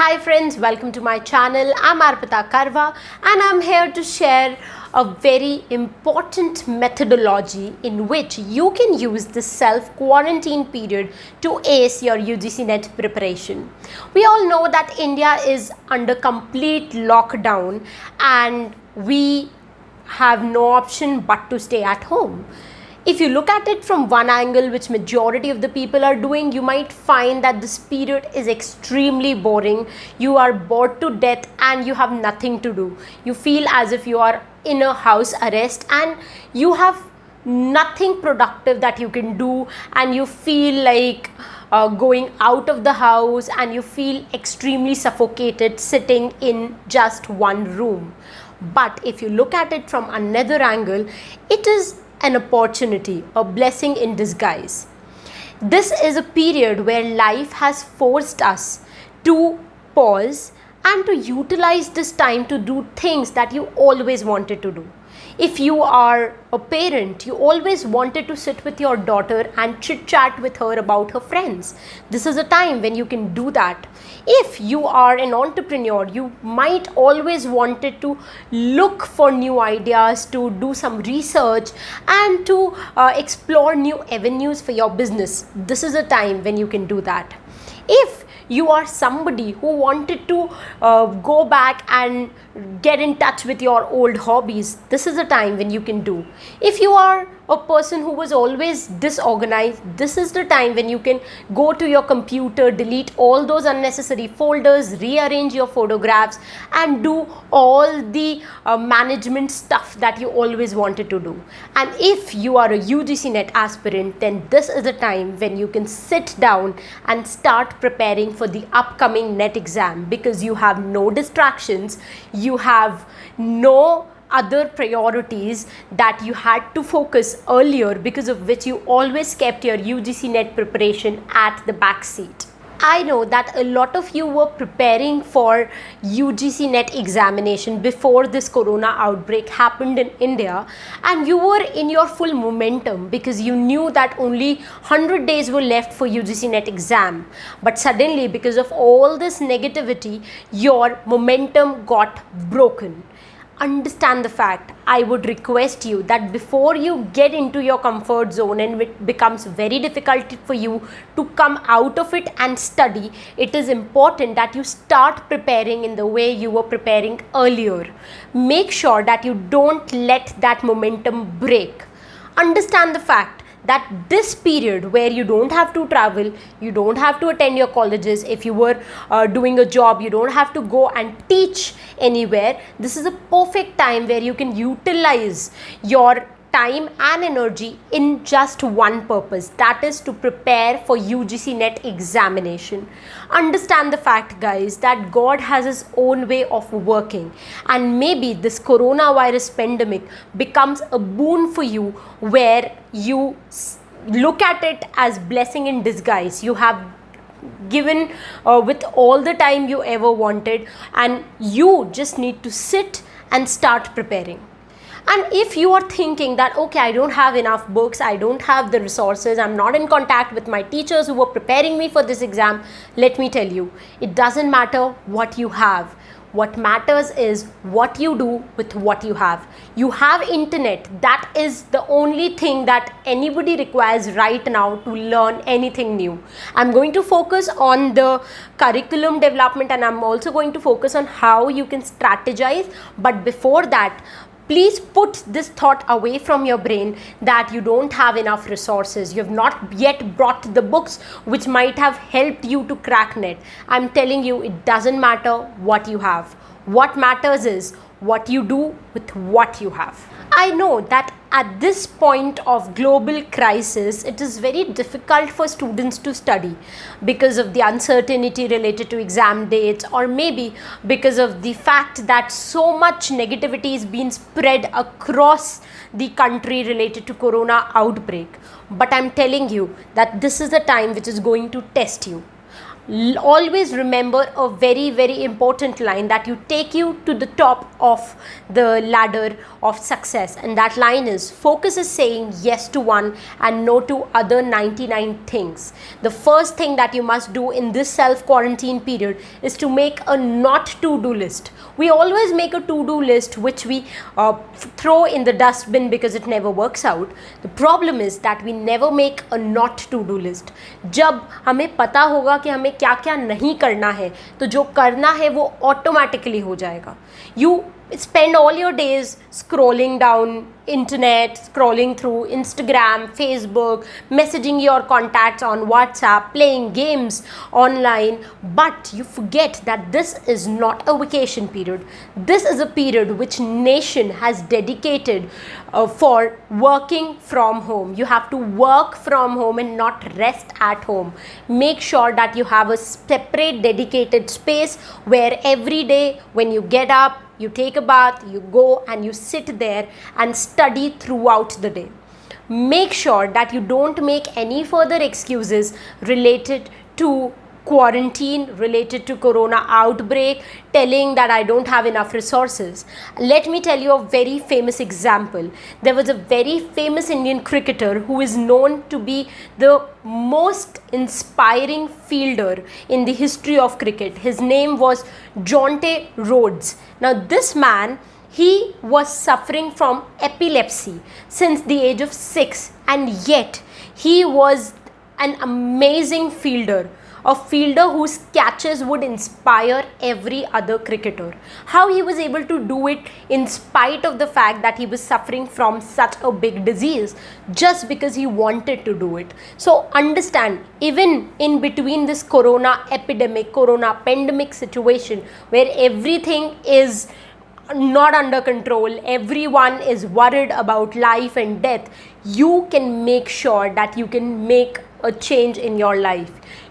Hi friends, welcome to my channel. I'm Arpita and I'm here to share a very important methodology in which you can use the self-quarantine period to ace your UGC NET preparation. We all know that India is under complete lockdown and we have no option but to stay at home. If you look at it from one angle, which majority of the people are doing, you might find that this period is extremely boring. You are bored to death and you have nothing to do. You feel as if you are in a house arrest and you have nothing productive that you can do, and you feel like going out of the house, and you feel extremely suffocated sitting in just one room. But if you look at it from another angle, it is an opportunity, a blessing in disguise. This is a period where life has forced us to pause and to utilize this time to do things that you always wanted to do. If you are a parent, you always wanted to sit with your daughter and chit chat with her about her friends. This is a time when you can do that. If you are an entrepreneur, you might always wanted to look for new ideas, to do some research and to explore new avenues for your business. This is a time when you can do that. If you are somebody who wanted to go back and get in touch with your old hobbies, this is a time when you can do. If you are a person who was always disorganized, this is the time when you can go to your computer, delete all those unnecessary folders, rearrange your photographs and do all the management stuff that you always wanted to do. And if you are a UGC NET aspirant, then this is the time when you can sit down and start preparing for the upcoming NET exam, because you have no distractions, you have no other priorities that you had to focus earlier, because of which you always kept your UGC NET preparation at the back seat. I know that a lot of you were preparing for UGC NET examination before this corona outbreak happened in India, and you were in your full momentum because you knew that only 100 days were left for UGC NET exam. But suddenly, because of all this negativity, your momentum got broken. Understand the fact. I would request you that before you get into your comfort zone and it becomes very difficult for you to come out of it and study, it is important that you start preparing in the way you were preparing earlier. Make sure that you don't let that momentum break. Understand the fact that this period where you don't have to travel, you don't have to attend your colleges, if you were doing a job, you don't have to go and teach anywhere, this is a perfect time where you can utilize your time and energy in just one purpose, that is to prepare for UGC NET examination. Understand the fact, guys, that God has his own way of working, and maybe this coronavirus pandemic becomes a boon for you, where you look at it as blessing in disguise. You have given with all the time you ever wanted, and you just need to sit and start preparing. And if you are thinking that, okay, I don't have enough books, I don't have the resources, I'm not in contact with my teachers who were preparing me for this exam, let me tell you, it doesn't matter what you have. What matters is what you do with what you have. You have internet. That is the only thing that anybody requires right now to learn anything new. I'm going to focus on the curriculum development, and I'm also going to focus on how you can strategize. But before that, please put this thought away from your brain that you don't have enough resources. You have not yet brought the books which might have helped you to crack NET. I'm telling you, it doesn't matter what you have. What matters is what you do with what you have. I know that at this point of global crisis, it is very difficult for students to study because of the uncertainty related to exam dates, or maybe because of the fact that so much negativity is being spread across the country related to corona outbreak. But I'm telling you that this is the time which is going to test you. always remember a very, very important line that you take you to the top of the ladder of success, and that line is: focus is saying yes to one and no to other 99 things. The first thing that you must do in this self quarantine period is to make a not to do list. We always make a to do list which we throw in the dustbin because it never works out. The problem is that we never make a not to do list. जब हमें पता होगा कि हमें क्या क्या नहीं करना है, तो जो करना है वो ऑटोमेटिकली हो जाएगा. You spend all your days scrolling down internet, scrolling through Instagram, Facebook, messaging your contacts on WhatsApp, playing games online, but you forget that this is not a vacation period. This is a period which nation has dedicated for working from home. You have to work from home and not rest at home. Make sure that you have a separate dedicated space where every day when you get up, you take a bath, you go and you sit there and study throughout the day. Make sure that you don't make any further excuses related to quarantine, related to corona outbreak, telling that I don't have enough resources. Let me tell you a very famous example. There was a very famous Indian cricketer who is known to be the most inspiring fielder in the history of cricket. His name was Jonte Rhodes. Now this man, he was suffering from epilepsy since the age of 6, and yet he was an amazing fielder. A fielder whose catches would inspire every other cricketer. How he was able to do it in spite of the fact that he was suffering from such a big disease, just because he wanted to do it. So understand, even in between this corona epidemic, corona pandemic situation where everything is not under control, everyone is worried about life and death, you can make sure that you can make a change in your life.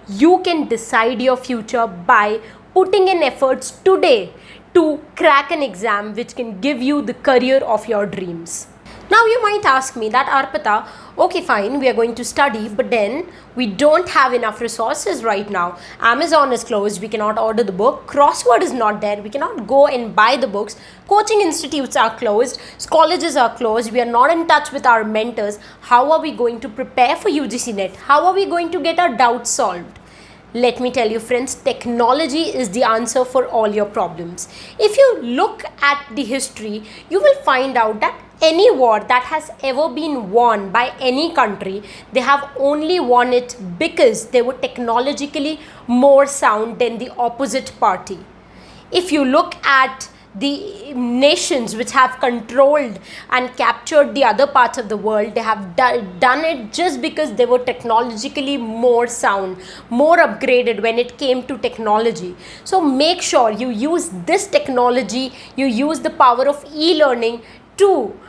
You can decide your future by putting in efforts today to crack an exam which can give you the career of your dreams. Now you might ask me that, Arpita, okay fine, we are going to study, but then we don't have enough resources right now. Amazon is closed, we cannot order the book, crossword is not there, we cannot go and buy the books, coaching institutes are closed, colleges are closed, we are not in touch with our mentors. How are we going to prepare for UGC NET? How are we going to get our doubts solved? Let me tell you friends, technology is the answer for all your problems. If you look at the history, you will find out that any war that has ever been won by any country, they have only won it because they were technologically more sound than the opposite party. If you look at the nations which have controlled and captured the other parts of the world, they have done it just because they were technologically more sound, more upgraded when it came to technology. So make sure you use this technology, you use the power of e-learning to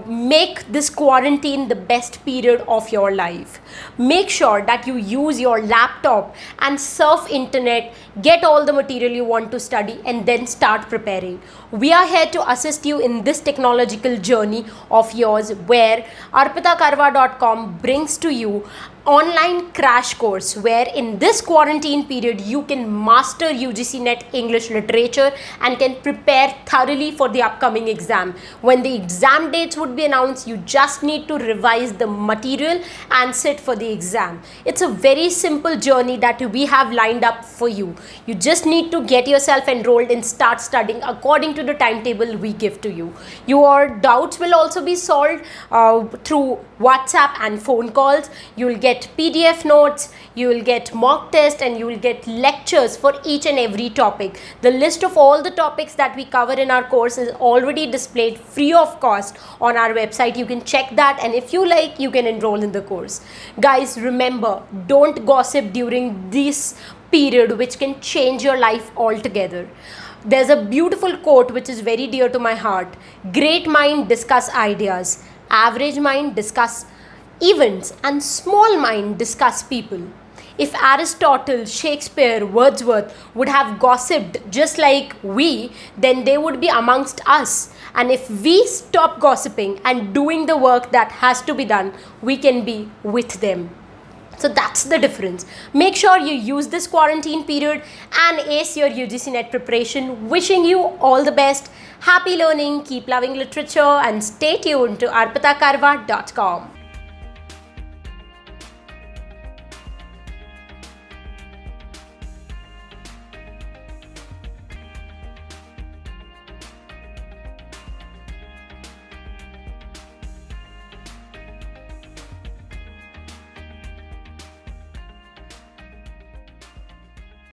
make this quarantine the best period of your life. Make sure that you use your laptop and surf internet, get all the material you want to study, and then start preparing. We are here to assist you in this technological journey of yours, where arpitakarva.com brings to you online crash course where in this quarantine period you can master UGC NET English literature and can prepare thoroughly for the upcoming exam. When the exam dates would be announced, you just need to revise the material and sit for the exam. It's a very simple journey that we have lined up for you. You just need to get yourself enrolled and start studying according to the timetable we give to you. Your doubts will also be solved through WhatsApp and phone calls. You will get PDF notes, you will get mock test, and you will get lectures for each and every topic. The list of all the topics that we cover in our course is already displayed free of cost on our website. You can check that, and if you like, you can enroll in the course. Guys, remember, don't gossip during this period which can change your life altogether. There's a beautiful quote which is very dear to my heart. Great mind discuss ideas, average mind discuss events, and small mind discuss people. If Aristotle, Shakespeare, Wordsworth would have gossiped just like we, then they would be amongst us. And if we stop gossiping and doing the work that has to be done, we can be with them. So that's the difference. Make sure you use this quarantine period and ace your UGC NET preparation. Wishing you all the best. Happy learning, keep loving literature, and stay tuned to arpitakarva.com.